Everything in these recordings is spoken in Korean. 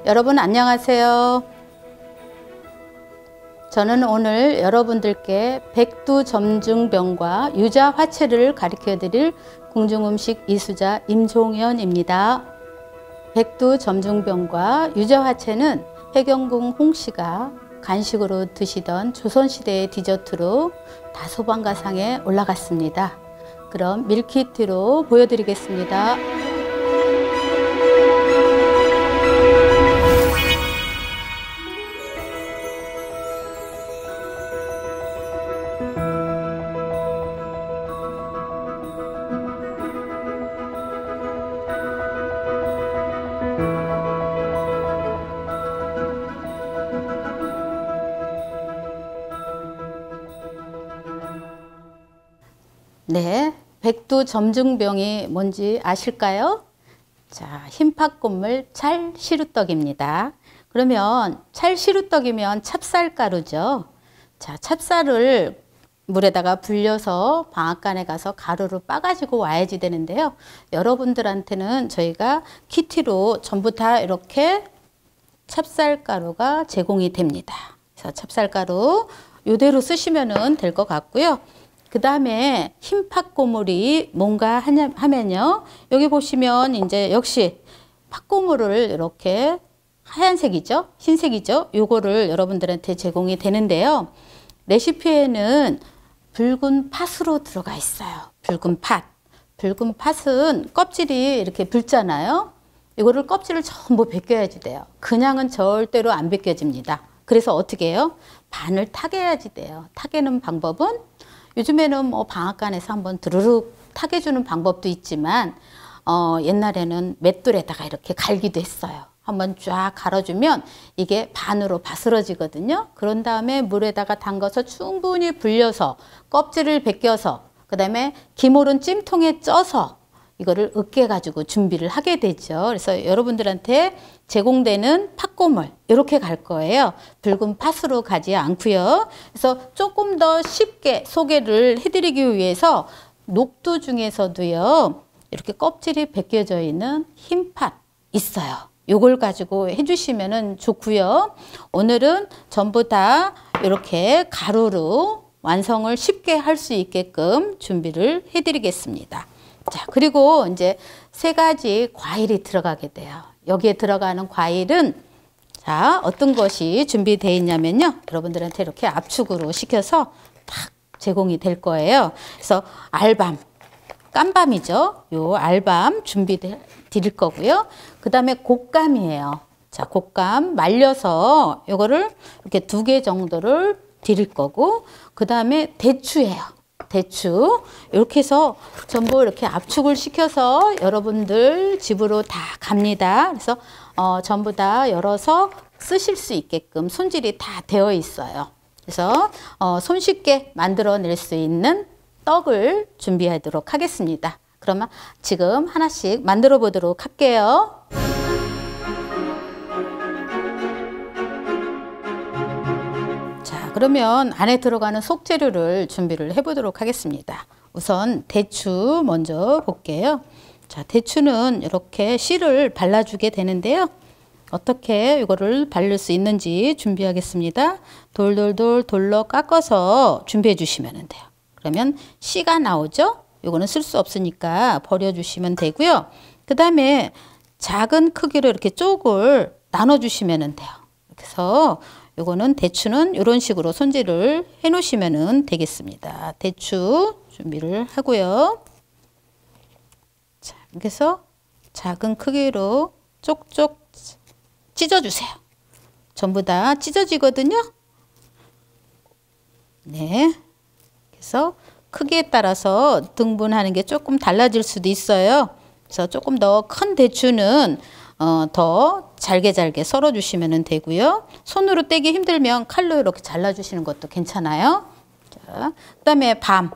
여러분 안녕하세요. 저는 오늘 여러분들께 백두점증병과 유자화채를 가르쳐 드릴 궁중음식 이수자 임종현입니다. 백두점증병과 유자화채는 해경궁 홍씨가 간식으로 드시던 조선시대의 디저트로 다소방가상에 올라갔습니다. 그럼 밀키트로 보여드리겠습니다. 네, 백두점증병이 뭔지 아실까요? 자, 흰팥국물 찰시루떡입니다. 그러면 찰시루떡이면 찹쌀가루죠. 자, 찹쌀을 물에다가 불려서 방앗간에 가서 가루로 빻아가지고 와야지 되는데요. 여러분들한테는 저희가 키트로 전부 다 이렇게 찹쌀가루가 제공이 됩니다. 그래서 찹쌀가루 이대로 쓰시면 될 것 같고요. 그 다음에 흰팥고물이 뭔가 하면요. 여기 보시면 이제 역시 팥고물을 이렇게 하얀색이죠. 흰색이죠. 요거를 여러분들한테 제공이 되는데요. 레시피에는 붉은 팥으로 들어가 있어요. 붉은 팥. 붉은 팥은 껍질이 이렇게 붉잖아요. 이거를 껍질을 전부 벗겨야지 돼요. 그냥은 절대로 안 벗겨집니다. 그래서 어떻게 해요? 반을 타개야지 돼요. 타개는 방법은 요즘에는 뭐 방앗간에서 한번 드르륵 타개주는 방법도 있지만 옛날에는 맷돌에다가 이렇게 갈기도 했어요. 한번 쫙 갈아주면 이게 반으로 바스러지거든요. 그런 다음에 물에다가 담가서 충분히 불려서 껍질을 벗겨서 그 다음에 기모른 찜통에 쪄서 이거를 으깨가지고 준비를 하게 되죠. 그래서 여러분들한테 제공되는 팥고물 이렇게 갈 거예요. 붉은 팥으로 가지 않고요. 그래서 조금 더 쉽게 소개를 해드리기 위해서 녹두 중에서도요. 이렇게 껍질이 벗겨져 있는 흰팥 있어요. 요걸 가지고 해주시면 좋고요. 오늘은 전부 다 이렇게 가루로 완성을 쉽게 할 수 있게끔 준비를 해드리겠습니다. 자, 그리고 이제 세 가지 과일이 들어가게 돼요. 여기에 들어가는 과일은 자, 어떤 것이 준비되어 있냐면요. 여러분들한테 이렇게 압축으로 시켜서 딱 제공이 될 거예요. 그래서 알밤, 깐밤이죠. 요 알밤 준비 드릴 거고요. 그 다음에 곶감이에요. 자, 곶감 말려서 요거를 이렇게 2개 정도를 드릴 거고, 그 다음에 대추예요. 대추 이렇게 해서 전부 이렇게 압축을 시켜서 여러분들 집으로 다 갑니다. 그래서 전부 다 열어서 쓰실 수 있게끔 손질이 다 되어 있어요. 그래서 손쉽게 만들어낼 수 있는 떡을 준비하도록 하겠습니다. 그러면 지금 하나씩 만들어 보도록 할게요. 그러면 안에 들어가는 속재료를 준비를 해보도록 하겠습니다. 우선 대추 먼저 볼게요. 자, 대추는 이렇게 씨를 발라주게 되는데요. 어떻게 이거를 바를 수 있는지 준비하겠습니다. 돌돌돌 돌러 깎아서 준비해 주시면 돼요. 그러면 씨가 나오죠? 이거는 쓸 수 없으니까 버려주시면 되고요. 그 다음에 작은 크기로 이렇게 쪽을 나눠주시면 돼요. 그래서 요거는 대추는 이런 식으로 손질을 해 놓으시면 되겠습니다. 대추 준비를 하고요. 자, 그래서 작은 크기로 쪽쪽 찢어주세요. 전부 다 찢어지거든요. 네. 그래서 크기에 따라서 등분하는 게 조금 달라질 수도 있어요. 그래서 조금 더 큰 대추는 더 잘게 썰어 주시면 되고요. 손으로 떼기 힘들면 칼로 이렇게 잘라 주시는 것도 괜찮아요. 자, 그다음에 밤,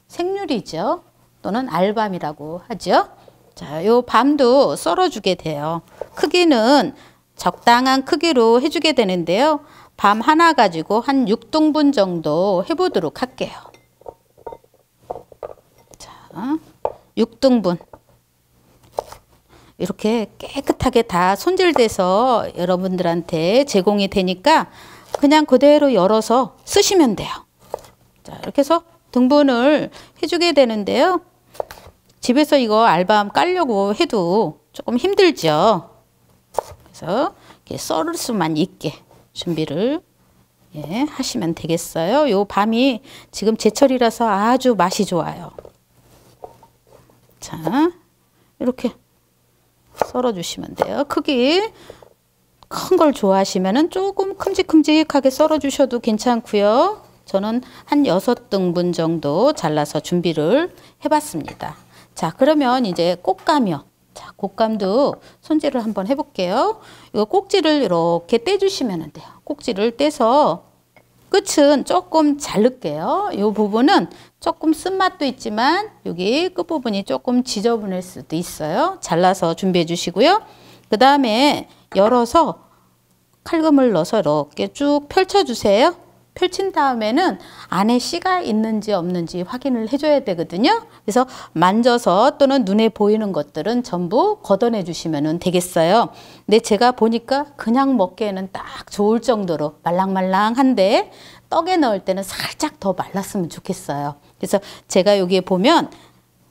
생유리죠. 또는 알밤이라고 하죠. 자, 요 밤도 썰어 주게 돼요. 크기는 적당한 크기로 해 주게 되는데요. 밤 하나 가지고 한 6등분 정도 해보도록 할게요. 자, 6등분. 이렇게 깨끗하게 다 손질돼서 여러분들한테 제공이 되니까 그냥 그대로 열어서 쓰시면 돼요. 자, 이렇게 해서 등분을 해주게 되는데요. 집에서 이거 알밤 깔려고 해도 조금 힘들죠. 그래서 이렇게 썰을 수만 있게 준비를 하시면 되겠어요. 요 밤이 지금 제철이라서 아주 맛이 좋아요. 자, 이렇게 썰어 주시면 돼요. 크기 큰 걸 좋아하시면은 조금 큼직큼직하게 썰어 주셔도 괜찮고요. 저는 한 6등분 정도 잘라서 준비를 해봤습니다. 자, 그러면 이제 꽃감이요. 자, 꽃감도 손질을 한번 해볼게요. 이거 꼭지를 이렇게 떼주시면 돼요. 꼭지를 떼서 끝은 조금 자를게요. 이 부분은 조금 쓴맛도 있지만 여기 끝부분이 조금 지저분할 수도 있어요. 잘라서 준비해 주시고요. 그 다음에 열어서 칼금을 넣어서 이렇게 쭉 펼쳐 주세요. 펼친 다음에는 안에 씨가 있는지 없는지 확인을 해줘야 되거든요. 그래서 만져서 또는 눈에 보이는 것들은 전부 걷어내 주시면 되겠어요. 근데 제가 보니까 그냥 먹기에는 딱 좋을 정도로 말랑말랑한데 떡에 넣을 때는 살짝 더 말랐으면 좋겠어요. 그래서 제가 여기에 보면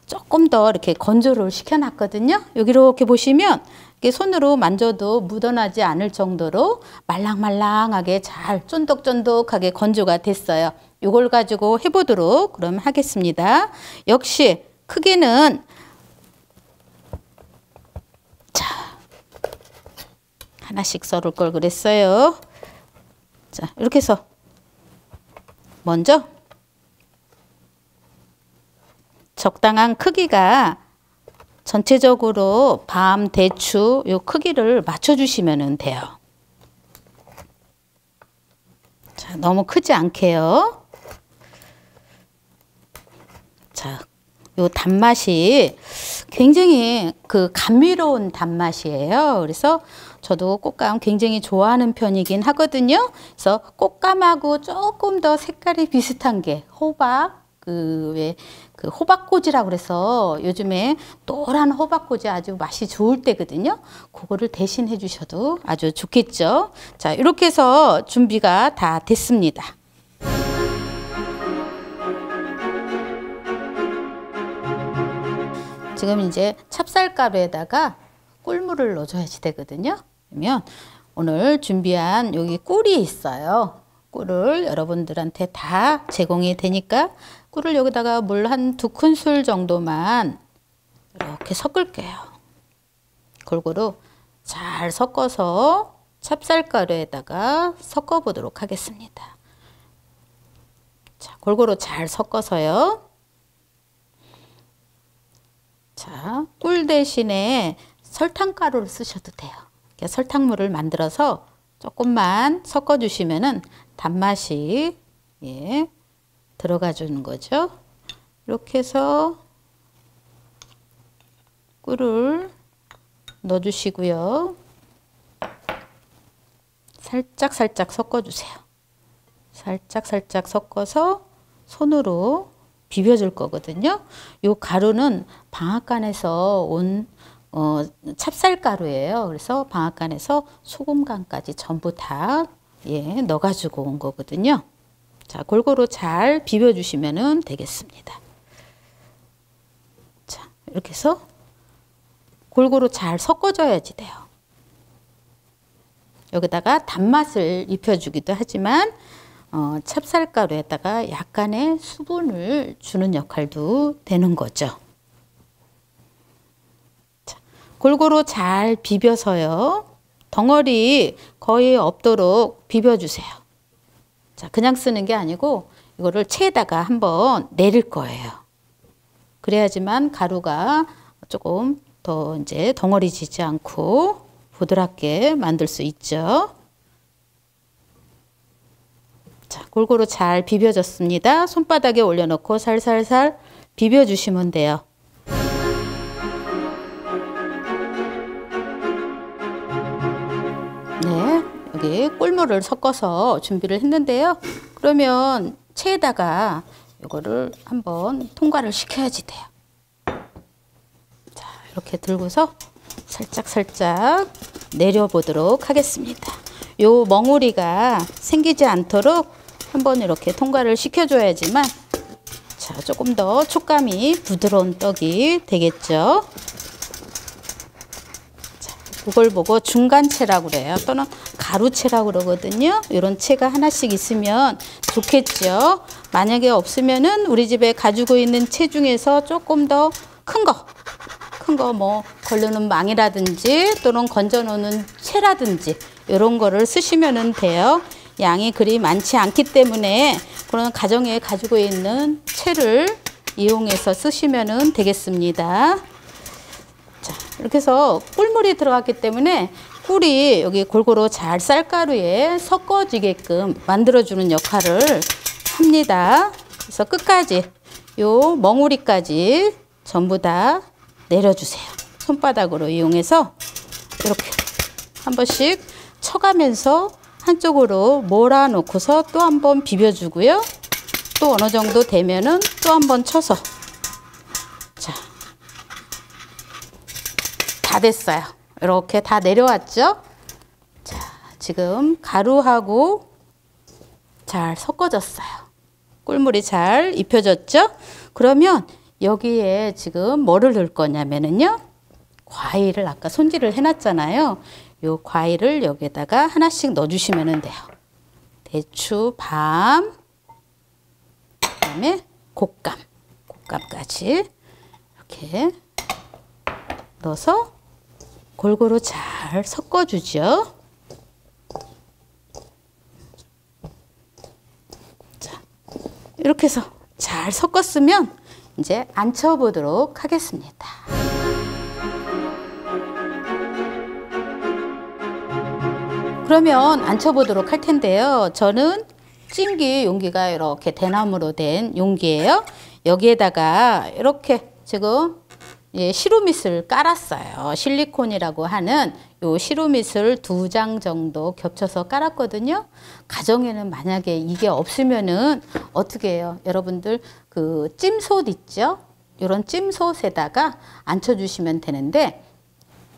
조금 더 이렇게 건조를 시켜놨거든요. 여기 이렇게 보시면 이렇게 손으로 만져도 묻어나지 않을 정도로 말랑말랑하게 잘 쫀득쫀득하게 건조가 됐어요. 이걸 가지고 해보도록 그럼 하겠습니다. 역시 크기는 자 하나씩 썰을 걸 그랬어요. 자, 이렇게 해서 먼저 적당한 크기가 전체적으로 밤 대추 요 크기를 맞춰주시면 돼요. 자, 너무 크지 않게요. 자, 요 단맛이 굉장히 그 감미로운 단맛이에요. 그래서 저도 꽃감 굉장히 좋아하는 편이긴 하거든요. 그래서 꽃감하고 조금 더 색깔이 비슷한 게 호박, 그 호박꼬지라고 그래서 요즘에 노란 호박꼬지 아주 맛이 좋을 때거든요. 그거를 대신 해주셔도 아주 좋겠죠. 자, 이렇게 해서 준비가 다 됐습니다. 지금 이제 찹쌀가루에다가 꿀물을 넣어줘야지 되거든요. 그러면 오늘 준비한 여기 꿀이 있어요. 꿀을 여러분들한테 다 제공이 되니까 꿀을 여기다가 물 한 2큰술 정도만 이렇게 섞을게요. 골고루 잘 섞어서 찹쌀가루에다가 섞어 보도록 하겠습니다. 자, 골고루 잘 섞어서요. 자, 꿀 대신에 설탕가루를 쓰셔도 돼요. 이렇게 설탕물을 만들어서 조금만 섞어 주시면은 단맛이 들어가 주는 거죠. 이렇게 해서 꿀을 넣어 주시고요. 살짝 섞어 주세요. 살짝 섞어서 손으로 비벼줄 거거든요. 요 가루는 방앗간에서 온 찹쌀가루예요. 그래서 방앗간에서 소금간까지 전부 다 넣어가지고 온 거거든요. 자, 골고루 잘 비벼주시면 되겠습니다. 자, 이렇게 해서 골고루 잘 섞어줘야지 돼요. 여기다가 단맛을 입혀주기도 하지만 찹쌀가루에다가 약간의 수분을 주는 역할도 되는 거죠. 자, 골고루 잘 비벼서요. 덩어리 거의 없도록 비벼주세요. 자, 그냥 쓰는 게 아니고 이거를 체에다가 한번 내릴 거예요. 그래야지만 가루가 조금 더 이제 덩어리 지지 않고 부드럽게 만들 수 있죠. 자, 골고루 잘 비벼졌습니다. 손바닥에 올려놓고 살살살 비벼주시면 돼요. 네, 여기 꿀물을 섞어서 준비를 했는데요. 그러면 체에다가 이거를 한번 통과를 시켜야지 돼요. 자, 이렇게 들고서 살짝 내려보도록 하겠습니다. 요 멍울이가 생기지 않도록 한번 이렇게 통과를 시켜줘야지만 자, 조금 더 촉감이 부드러운 떡이 되겠죠. 자, 그걸 보고 중간체라고 그래요. 또는 가루체라고 그러거든요. 이런 체가 하나씩 있으면 좋겠죠. 만약에 없으면은 우리 집에 가지고 있는 체 중에서 조금 더 큰 거 뭐 걸르는 망이라든지 또는 건져 놓는 체라든지 이런 거를 쓰시면 돼요. 양이 그리 많지 않기 때문에 그런 가정에 가지고 있는 체를 이용해서 쓰시면 되겠습니다. 자, 이렇게 해서 꿀물이 들어갔기 때문에 꿀이 여기 골고루 잘 쌀가루에 섞어지게끔 만들어주는 역할을 합니다. 그래서 끝까지 요 멍우리까지 전부 다 내려주세요. 손바닥으로 이용해서 이렇게 한 번씩 쳐가면서 한쪽으로 몰아놓고서 또 한 번 비벼주고요. 또 어느 정도 되면은 또 한 번 쳐서 자, 다 됐어요. 이렇게 다 내려왔죠. 자, 지금 가루하고 잘 섞어졌어요. 꿀물이 잘 입혀졌죠. 그러면 여기에 지금 뭐를 넣을 거냐면은요, 과일을 아까 손질을 해놨잖아요. 요 과일을 여기에다가 하나씩 넣어주시면 돼요. 대추, 밤, 그다음에 곶감까지 이렇게 넣어서 골고루 잘 섞어주죠. 자, 이렇게 해서 잘 섞었으면 이제 앉혀보도록 하겠습니다. 그러면 앉혀보도록 할 텐데요. 저는 찜기 용기가 이렇게 대나무로 된 용기예요. 여기에다가 이렇게 지금 시루밋을 깔았어요. 실리콘이라고 하는 요 시루밋을 2장 정도 겹쳐서 깔았거든요. 가정에는 만약에 이게 없으면은 어떻게 해요? 여러분들 그 찜솥 있죠? 이런 찜솥에다가 앉혀주시면 되는데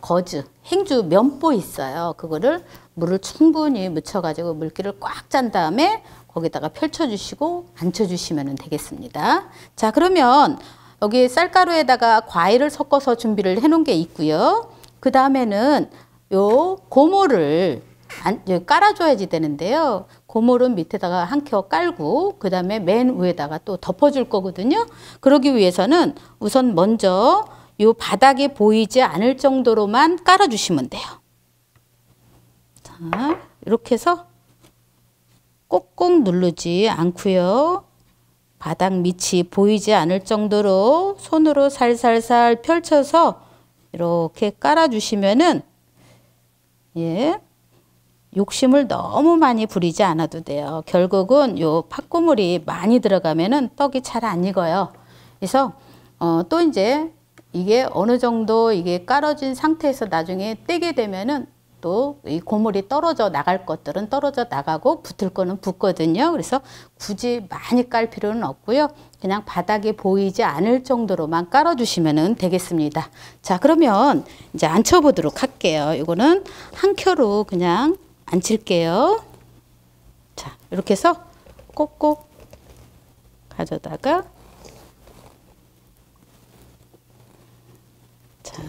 거즈, 행주 면보 있어요. 그거를 물을 충분히 묻혀가지고 물기를 꽉 짠 다음에 거기다가 펼쳐주시고 앉혀주시면 되겠습니다. 자, 그러면 여기 쌀가루에다가 과일을 섞어서 준비를 해놓은 게 있고요. 그 다음에는 요 고모를 깔아줘야지 되는데요. 고모를 밑에다가 한 켜 깔고 그 다음에 맨 위에다가 또 덮어줄 거거든요. 그러기 위해서는 우선 먼저 요 바닥이 보이지 않을 정도로만 깔아주시면 돼요. 자, 이렇게 해서 꼭꼭 누르지 않고요. 바닥 밑이 보이지 않을 정도로 손으로 살살살 펼쳐서 이렇게 깔아주시면은 욕심을 너무 많이 부리지 않아도 돼요. 결국은 요 팥고물이 많이 들어가면은 떡이 잘 안 익어요. 그래서 또 이제 이게 어느 정도 이게 깔아진 상태에서 나중에 떼게 되면은 또 이 고물이 떨어져 나갈 것들은 떨어져 나가고 붙을 거는 붙거든요. 그래서 굳이 많이 깔 필요는 없고요. 그냥 바닥이 보이지 않을 정도로만 깔아주시면 되겠습니다. 자, 그러면 이제 앉혀보도록 할게요. 이거는 한 켜로 그냥 앉힐게요. 자, 이렇게 해서 꼭꼭 가져다가 자,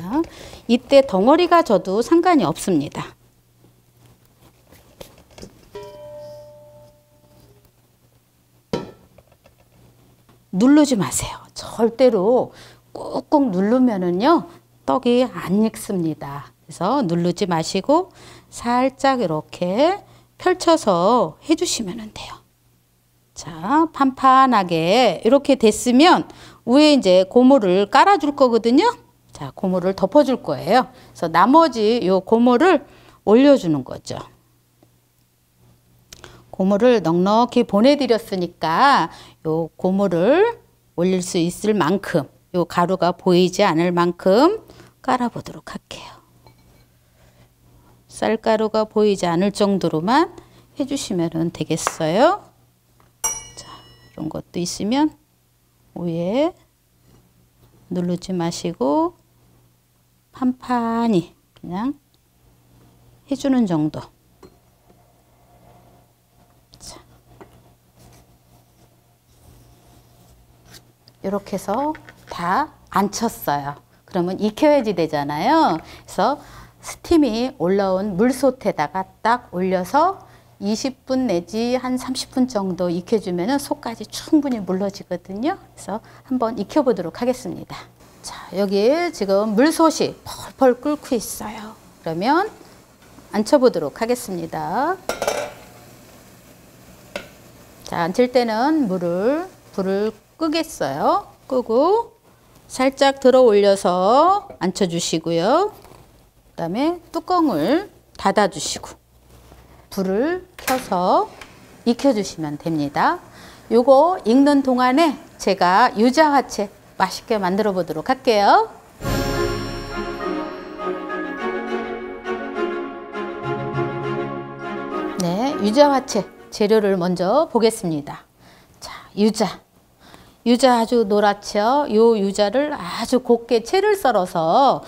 이때 덩어리가 져도 상관이 없습니다. 누르지 마세요. 절대로 꾹꾹 누르면은요, 떡이 안 익습니다. 그래서 누르지 마시고 살짝 이렇게 펼쳐서 해주시면 돼요. 자, 판판하게 이렇게 됐으면 위에 이제 고무를 깔아줄 거거든요. 자, 고무를 덮어줄 거예요. 그래서 나머지 요 고무를 올려주는 거죠. 고무를 넉넉히 보내드렸으니까 요 고무를 올릴 수 있을 만큼, 요 가루가 보이지 않을 만큼 깔아보도록 할게요. 쌀가루가 보이지 않을 정도로만 해주시면 되겠어요. 자, 이런 것도 있으면 위에 누르지 마시고 판판히 그냥 해주는 정도. 자, 이렇게 해서 다 앉혔어요. 그러면 익혀야지 되잖아요. 그래서 스팀이 올라온 물솥에다가 딱 올려서 20분 내지 한 30분 정도 익혀주면 속까지 충분히 물러지거든요. 그래서 한번 익혀보도록 하겠습니다. 자, 여기 지금 물솥이 펄펄 끓고 있어요. 그러면 앉혀보도록 하겠습니다. 자, 앉힐 때는 불을 끄겠어요. 끄고 살짝 들어 올려서 앉혀주시고요. 그 다음에 뚜껑을 닫아주시고 불을 켜서 익혀주시면 됩니다. 요거 익는 동안에 제가 유자화채 맛있게 만들어 보도록 할게요. 네, 유자화채 재료를 먼저 보겠습니다. 자, 유자 아주 노랗죠. 요 유자를 아주 곱게 채를 썰어서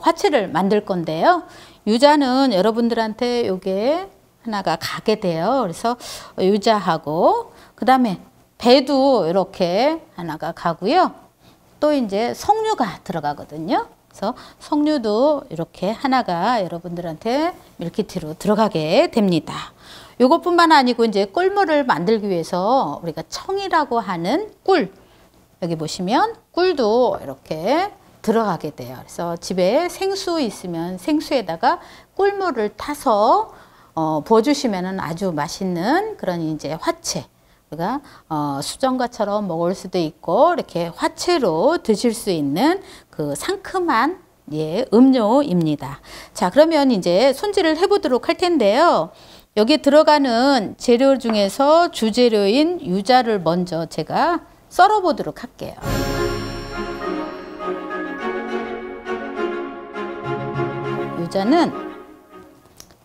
화채를 만들 건데요. 유자는 여러분들한테 요게 하나가 가게 돼요. 그래서 유자하고 그 다음에 배도 이렇게 하나가 가고요. 또 이제 석류가 들어가거든요. 그래서 석류도 이렇게 하나가 여러분들한테 밀키트로 들어가게 됩니다. 요것뿐만 아니고 이제 꿀물을 만들기 위해서 우리가 청이라고 하는 꿀, 여기 보시면 꿀도 이렇게 들어가게 돼요. 그래서 집에 생수 있으면 생수에다가 꿀물을 타서 부어주시면 아주 맛있는 그런 이제 화채, 우리가 수정과처럼 먹을 수도 있고 이렇게 화채로 드실 수 있는 그 상큼한 음료입니다. 자, 그러면 이제 손질을 해보도록 할 텐데요. 여기 들어가는 재료 중에서 주재료인 유자를 먼저 제가 썰어 보도록 할게요. 유자는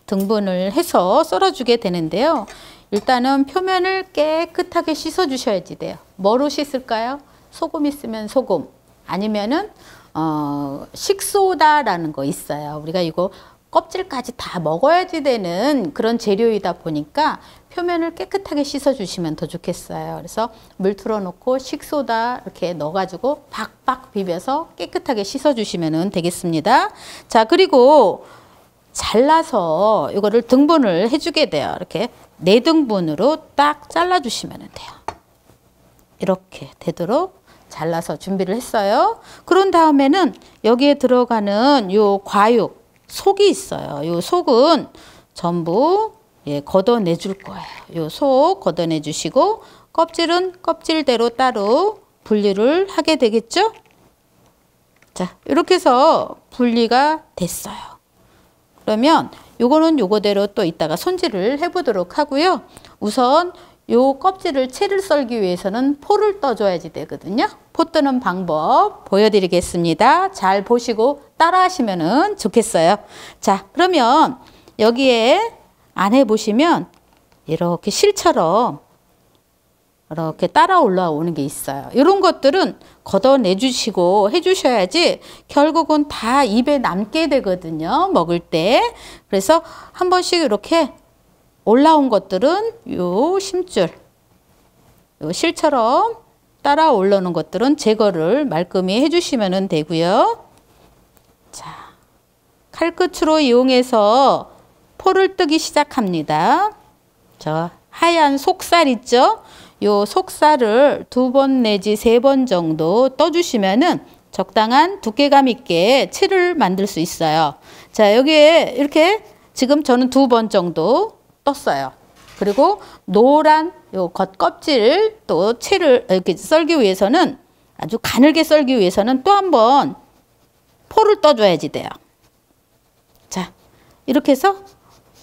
등분을 해서 썰어주게 되는데요. 일단은 표면을 깨끗하게 씻어 주셔야지 돼요. 뭐로 씻을까요? 소금 있으면 소금, 아니면은 식소다라는 거 있어요. 우리가 이거 껍질까지 다 먹어야지 되는 그런 재료이다 보니까 표면을 깨끗하게 씻어 주시면 더 좋겠어요. 그래서 물 틀어 놓고 식소다 이렇게 넣어 가지고 박박 비벼서 깨끗하게 씻어 주시면 되겠습니다. 자, 그리고 잘라서 이거를 등분을 해주게 돼요. 이렇게 4등분으로 딱 잘라 주시면 돼요. 이렇게 되도록 잘라서 준비를 했어요. 그런 다음에는 여기에 들어가는 요 과육, 속이 있어요. 요 속은 전부 걷어내 줄 거예요. 요 속 걷어내 주시고 껍질은 껍질대로 따로 분리를 하게 되겠죠? 자, 이렇게 해서 분리가 됐어요. 그러면 요거는 요거대로 또 이따가 손질을 해보도록 하고요. 우선 요 껍질을 채를 썰기 위해서는 포를 떠줘야지 되거든요. 포 뜨는 방법 보여드리겠습니다. 잘 보시고 따라 하시면 좋겠어요. 자, 그러면 여기에 안에 보시면 이렇게 실처럼 이렇게 따라 올라오는 게 있어요. 이런 것들은 걷어내 주시고 해 주셔야지 결국은 다 입에 남게 되거든요. 먹을 때. 그래서 한 번씩 이렇게 올라온 것들은 요 심줄, 요 실처럼 따라 올라오는 것들은 제거를 말끔히 해 주시면 되고요. 자, 칼끝으로 이용해서 포를 뜨기 시작합니다. 저 하얀 속살 있죠? 요 속살을 2번 내지 3번 정도 떠주시면은 적당한 두께감 있게 채를 만들 수 있어요. 자, 여기에 이렇게 지금 저는 2번 정도 떴어요. 그리고 노란 요 겉껍질 또 채를 이렇게 썰기 위해서는 아주 가늘게 썰기 위해서는 또 한 번 포를 떠줘야지 돼요. 자, 이렇게 해서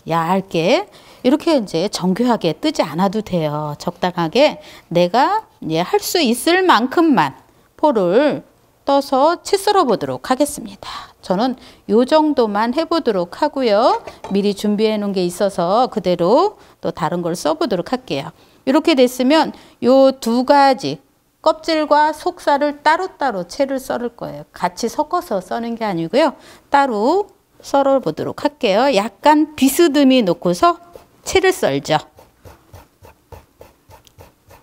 얇게 이렇게 이제 정교하게 뜨지 않아도 돼요. 적당하게 내가 할 수 있을 만큼만 포를 떠서 채 썰어 보도록 하겠습니다. 저는 요 정도만 해보도록 하고요. 미리 준비해 놓은 게 있어서 그대로 또 다른 걸 써보도록 할게요. 이렇게 됐으면 요 두 가지 껍질과 속살을 따로따로 채를 썰을 거예요. 같이 섞어서 써는 게 아니고요. 따로 썰어 보도록 할게요. 약간 비스듬히 놓고서 채를 썰죠.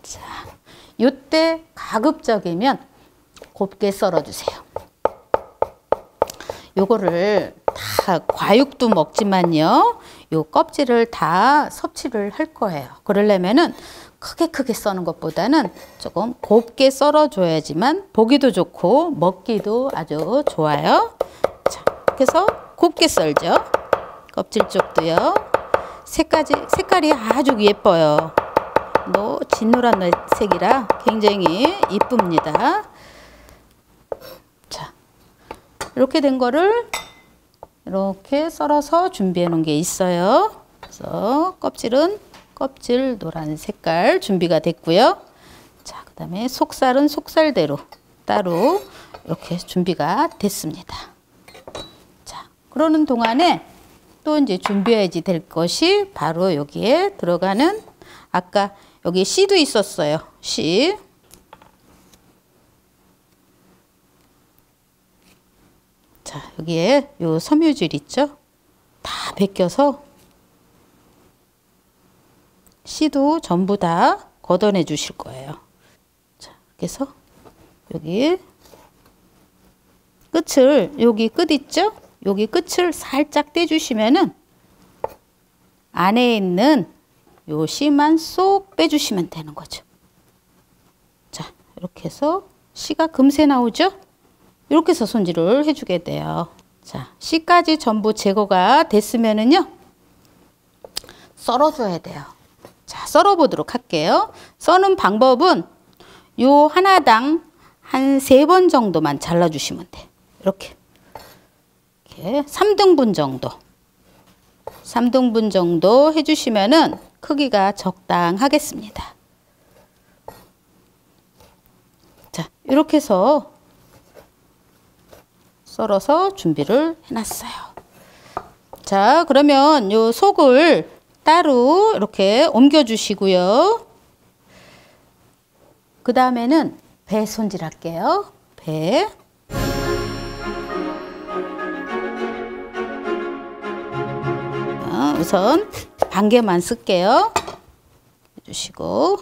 자, 요때 가급적이면 곱게 썰어 주세요. 요거를 다 과육도 먹지만요. 요 껍질을 다 섭취를 할 거예요. 그러려면은 크게 써는 것보다는 조금 곱게 썰어 줘야지만 보기도 좋고 먹기도 아주 좋아요. 자, 그래서 곱게 썰죠. 껍질 쪽도요. 색깔이 아주 예뻐요. 진노란 색이라 굉장히 이쁩니다. 자, 이렇게 된 거를 이렇게 썰어서 준비해 놓은 게 있어요. 그래서 껍질 노란 색깔 준비가 됐고요. 자, 그 다음에 속살은 속살대로 따로 이렇게 준비가 됐습니다. 자, 그러는 동안에 또 이제 준비해야지 될 것이 바로 여기에 들어가는 아까 여기 씨도 있었어요. 씨. 자, 여기에 요 섬유질 있죠? 다 벗겨서 씨도 전부 다 걷어내 주실 거예요. 자, 이렇게 해서 여기 끝을, 여기 끝 있죠? 여기 끝을 살짝 떼주시면은 안에 있는 요 씨만 쏙 빼주시면 되는 거죠. 자, 이렇게 해서 씨가 금세 나오죠? 이렇게 해서 손질을 해주게 돼요. 자, 씨까지 전부 제거가 됐으면은요, 썰어줘야 돼요. 자, 썰어보도록 할게요. 써는 방법은 요 하나당 한 3번 정도만 잘라주시면 돼. 이렇게 3등분 정도. 3등분 정도 해주시면은 크기가 적당하겠습니다. 자, 이렇게 해서 썰어서 준비를 해놨어요. 자, 그러면 요 속을 따로 이렇게 옮겨 주시고요. 그 다음에는 배 손질할게요. 배. 우선 반 개만 쓸게요. 해주시고.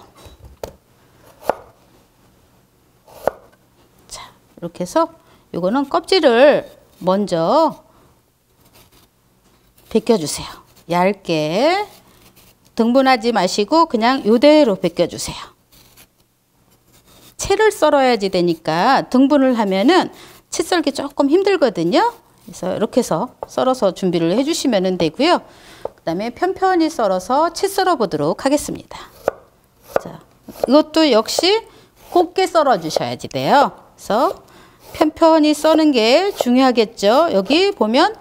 자, 이렇게 해서 요거는 껍질을 먼저 벗겨주세요. 얇게 등분하지 마시고 그냥 요대로 벗겨주세요. 채를 썰어야지 되니까 등분을 하면은 채 썰기 조금 힘들거든요. 그래서 이렇게 해서 썰어서 준비를 해주시면 되고요. 그 다음에 편편히 썰어서 채 썰어 보도록 하겠습니다. 자, 이것도 역시 곱게 썰어 주셔야지 돼요. 그래서 편편히 써는 게 중요하겠죠. 여기 보면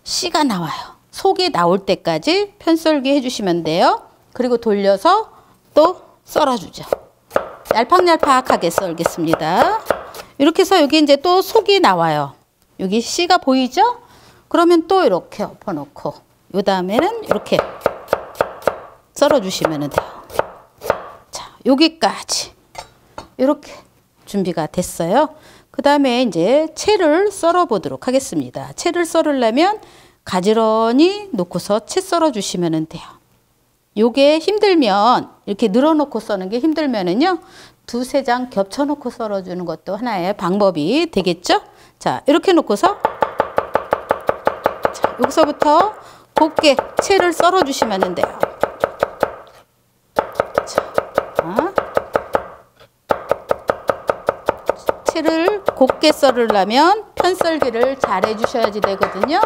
씨가 나와요. 속이 나올 때까지 편썰기 해주시면 돼요. 그리고 돌려서 또 썰어주죠. 얄팍얄팍하게 썰겠습니다. 이렇게 해서 여기 이제 또 속이 나와요. 여기 씨가 보이죠? 그러면 또 이렇게 엎어놓고 요 다음에는 이렇게 썰어주시면 돼요. 자, 여기까지 이렇게 준비가 됐어요. 그 다음에 이제 채를 썰어 보도록 하겠습니다. 채를 썰으려면 가지런히 놓고서 채 썰어 주시면 돼요. 요게 힘들면 이렇게 늘어놓고 써는 게 힘들면은요, 2-3장 겹쳐 놓고 썰어 주는 것도 하나의 방법이 되겠죠? 자, 이렇게 놓고서 자, 여기서부터 곱게 채를 썰어 주시면 돼요. 자, 채를 곱게 썰으려면 편썰기를 잘 해주셔야지 되거든요.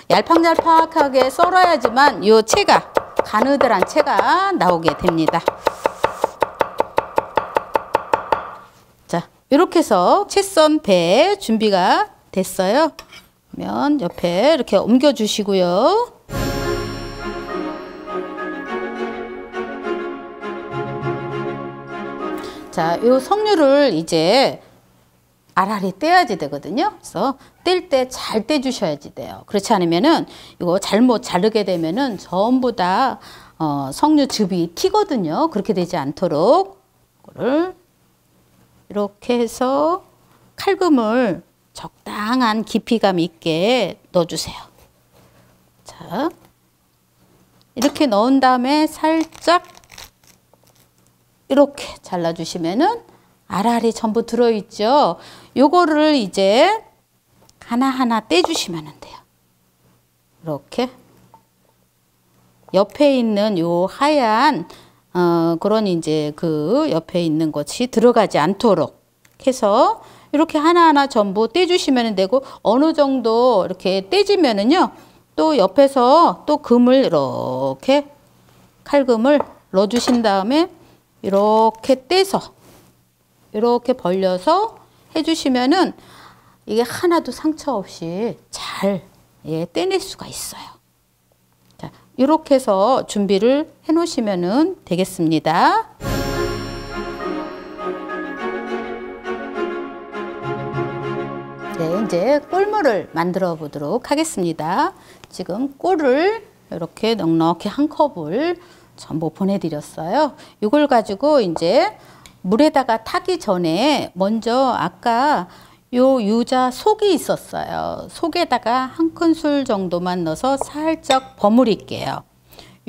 얄팍얄팍하게 썰어야지만 요 채가 가느들한 채가 나오게 됩니다. 자, 이렇게 해서 채 썬 배 준비가 됐어요. 그러면 옆에 이렇게 옮겨 주시고요. 자, 요 석류를 이제 알알이 떼야지 되거든요. 그래서 뗄 때 잘 떼주셔야지 돼요. 그렇지 않으면은 이거 잘못 자르게 되면은 전부 다 석류즙이 튀거든요. 그렇게 되지 않도록 이거를 이렇게 해서 칼금을 적당한 깊이감 있게 넣어주세요. 자, 이렇게 넣은 다음에 살짝 이렇게 잘라주시면은 알알이 전부 들어있죠. 요거를 이제 하나하나 떼주시면 돼요. 이렇게 옆에 있는 요 하얀 그런 이제 그 옆에 있는 것이 들어가지 않도록 해서 이렇게 하나하나 전부 떼주시면 되고, 어느 정도 이렇게 떼지면은요 또 옆에서 또 금을 이렇게 칼금을 넣어주신 다음에 이렇게 떼서 이렇게 벌려서 해주시면은 이게 하나도 상처 없이 잘 떼낼 수가 있어요. 자, 이렇게 해서 준비를 해 놓으시면 되겠습니다. 네, 이제 꿀물을 만들어 보도록 하겠습니다. 지금 꿀을 이렇게 넉넉히 한 컵을 전부 보내드렸어요. 이걸 가지고 이제 물에다가 타기 전에 먼저 아까 요 유자 속이 있었어요. 속에다가 한 큰술 정도만 넣어서 살짝 버무릴게요.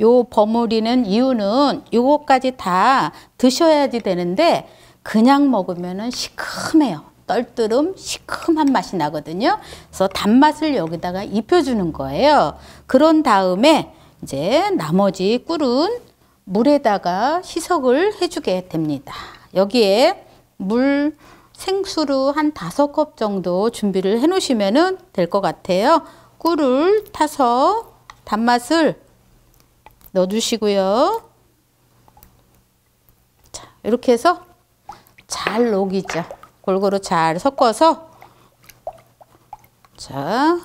요 버무리는 이유는 요거까지 다 드셔야지 되는데 그냥 먹으면은 시큼해요. 떨뜨름 시큼한 맛이 나거든요. 그래서 단맛을 여기다가 입혀주는 거예요. 그런 다음에 이제 나머지 꿀은 물에다가 희석을 해주게 됩니다. 여기에 물 생수로 한 5컵 정도 준비를 해 놓으시면 될 것 같아요. 꿀을 타서 단맛을 넣어주시고요. 자, 이렇게 해서 잘 녹이죠. 골고루 잘 섞어서, 자,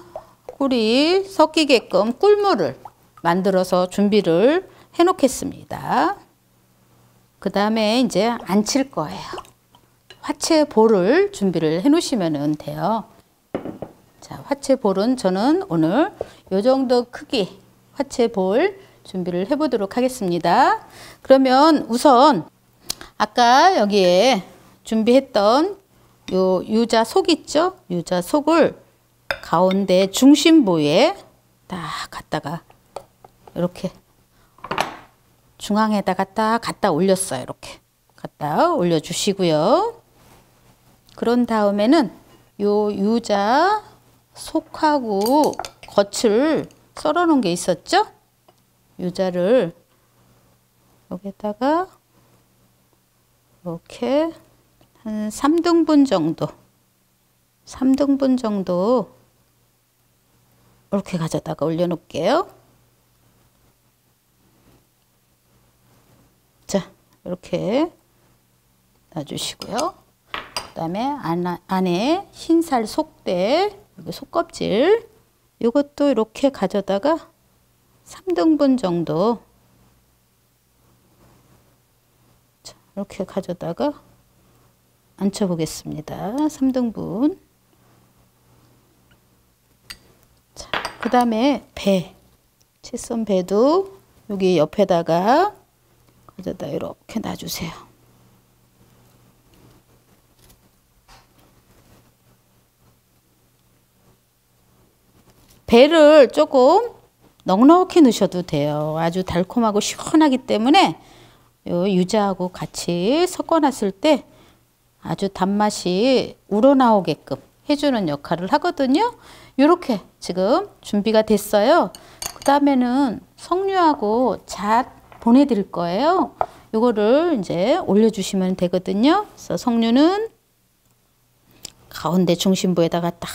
꿀이 섞이게끔 꿀물을 만들어서 준비를 해 놓겠습니다. 그 다음에 이제 안칠 거예요. 화채 볼을 준비를 해 놓으시면 돼요. 자, 화채 볼은 저는 오늘 요 정도 크기 화채 볼 준비를 해 보도록 하겠습니다. 그러면 우선 아까 여기에 준비했던 요 유자 속 있죠? 유자 속을 가운데 중심부에 딱 갖다가 이렇게 중앙에다가 딱 갖다 올렸어요. 이렇게 갖다 올려주시고요. 그런 다음에는 요 유자 속하고 겉을 썰어 놓은 게 있었죠? 유자를 여기다가 이렇게 한 3등분 정도, 3등분 정도 이렇게 가져다가 올려놓을게요. 자, 이렇게 놔주시고요. 그 다음에 안에 흰살 속대, 여기 속껍질, 이것도 이렇게 가져다가 3등분 정도, 자, 이렇게 가져다가 앉혀 보겠습니다. 3등분. 자, 그 다음에 배, 채썬 배도 여기 옆에다가 가져다 이렇게 놔주세요. 배를 조금 넉넉히 넣으셔도 돼요. 아주 달콤하고 시원하기 때문에 요 유자하고 같이 섞어놨을 때 아주 단맛이 우러나오게끔 해주는 역할을 하거든요. 이렇게 지금 준비가 됐어요. 그 다음에는 석류하고 잣 보내드릴 거예요. 이거를 이제 올려주시면 되거든요. 그래서 석류는 가운데 중심부에다가 딱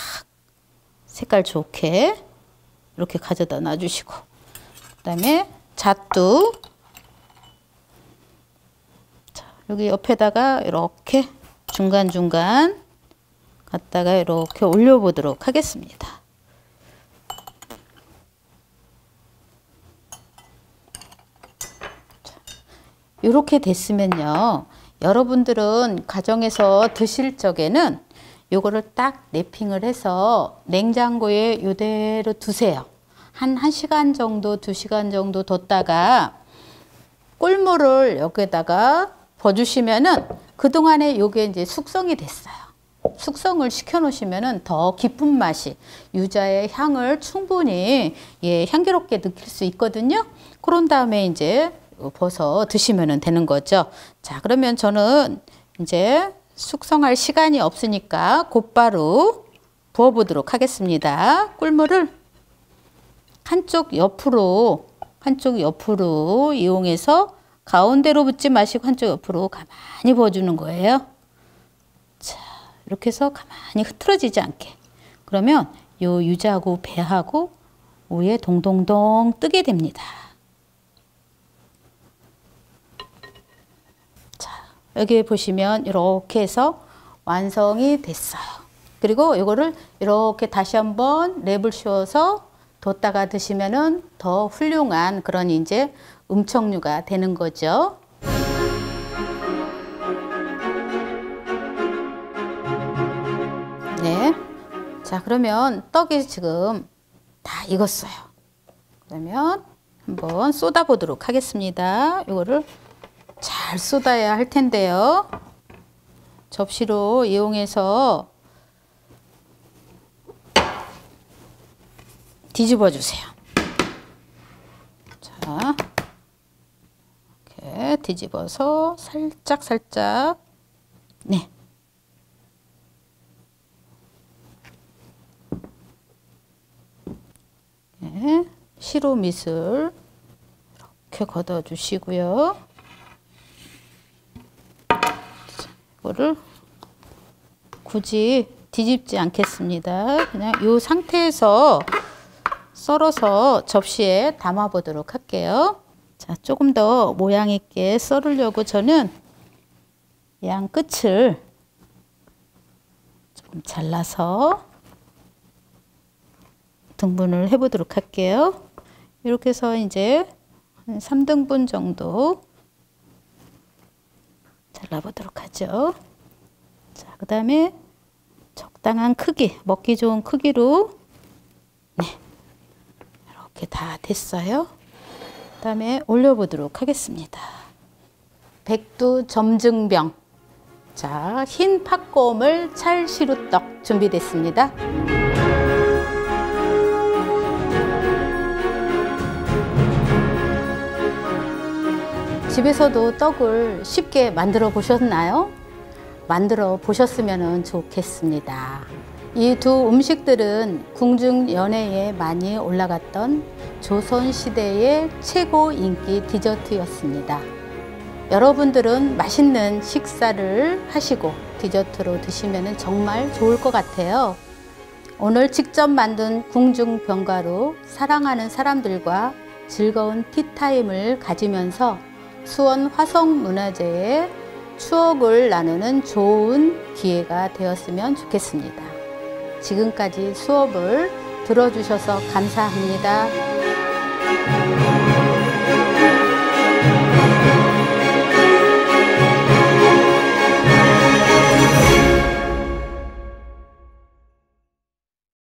색깔 좋게 이렇게 가져다 놔주시고, 그 다음에 잣도 자, 여기 옆에다가 이렇게 중간중간 갖다가 이렇게 올려보도록 하겠습니다. 이렇게 됐으면요, 여러분들은 가정에서 드실 적에는 요거를 딱 랩핑을 해서 냉장고에 이대로 두세요. 한 1시간 정도, 2시간 정도 뒀다가 꿀물을 여기에다가 부어주시면은 그동안에 요게 이제 숙성이 됐어요. 숙성을 시켜 놓으시면은 더 깊은 맛이, 유자의 향을 충분히 향기롭게 느낄 수 있거든요. 그런 다음에 이제 버서 드시면 되는 거죠. 자, 그러면 저는 이제 숙성할 시간이 없으니까 곧바로 부어 보도록 하겠습니다. 꿀물을 한쪽 옆으로 이용해서 가운데로 붓지 마시고 한쪽 옆으로 가만히 부어주는 거예요. 자, 이렇게 해서 가만히 흐트러지지 않게. 그러면 요 유자하고 배하고 위에 동동동 뜨게 됩니다. 자, 여기 보시면 이렇게 해서 완성이 됐어요. 그리고 이거를 이렇게 다시 한번 랩을 씌워서 뒀다가 드시면은 더 훌륭한 그런 이제 음청류가 되는 거죠. 네. 자, 그러면 떡이 지금 다 익었어요. 그러면 한번 쏟아 보도록 하겠습니다. 이거를 잘 쏟아야 할 텐데요. 접시로 이용해서 뒤집어 주세요. 자, 이렇게 뒤집어서 살짝 네. 네. 시로밑을 이렇게 걷어 주시고요. 이거를 굳이 뒤집지 않겠습니다. 그냥 이 상태에서 썰어서 접시에 담아 보도록 할게요. 자, 조금 더 모양 있게 썰으려고 저는 양 끝을 조금 잘라서 등분을 해 보도록 할게요. 이렇게 해서 이제 한 3등분 정도 잘라 보도록 하죠. 자, 그 다음에 적당한 크기, 먹기 좋은 크기로 네, 이렇게 다 됐어요. 그 다음에 올려보도록 하겠습니다. 백두 점증병. 자, 흰 팥고물 찰시루떡 준비됐습니다. 집에서도 떡을 쉽게 만들어 보셨나요? 만들어 보셨으면 좋겠습니다. 이 두 음식들은 궁중연회에 많이 올라갔던 조선시대의 최고 인기 디저트였습니다. 여러분들은 맛있는 식사를 하시고 디저트로 드시면 정말 좋을 것 같아요. 오늘 직접 만든 궁중병가로 사랑하는 사람들과 즐거운 티타임을 가지면서 수원 화성문화재의 추억을 나누는 좋은 기회가 되었으면 좋겠습니다. 지금까지 수업을 들어주셔서 감사합니다.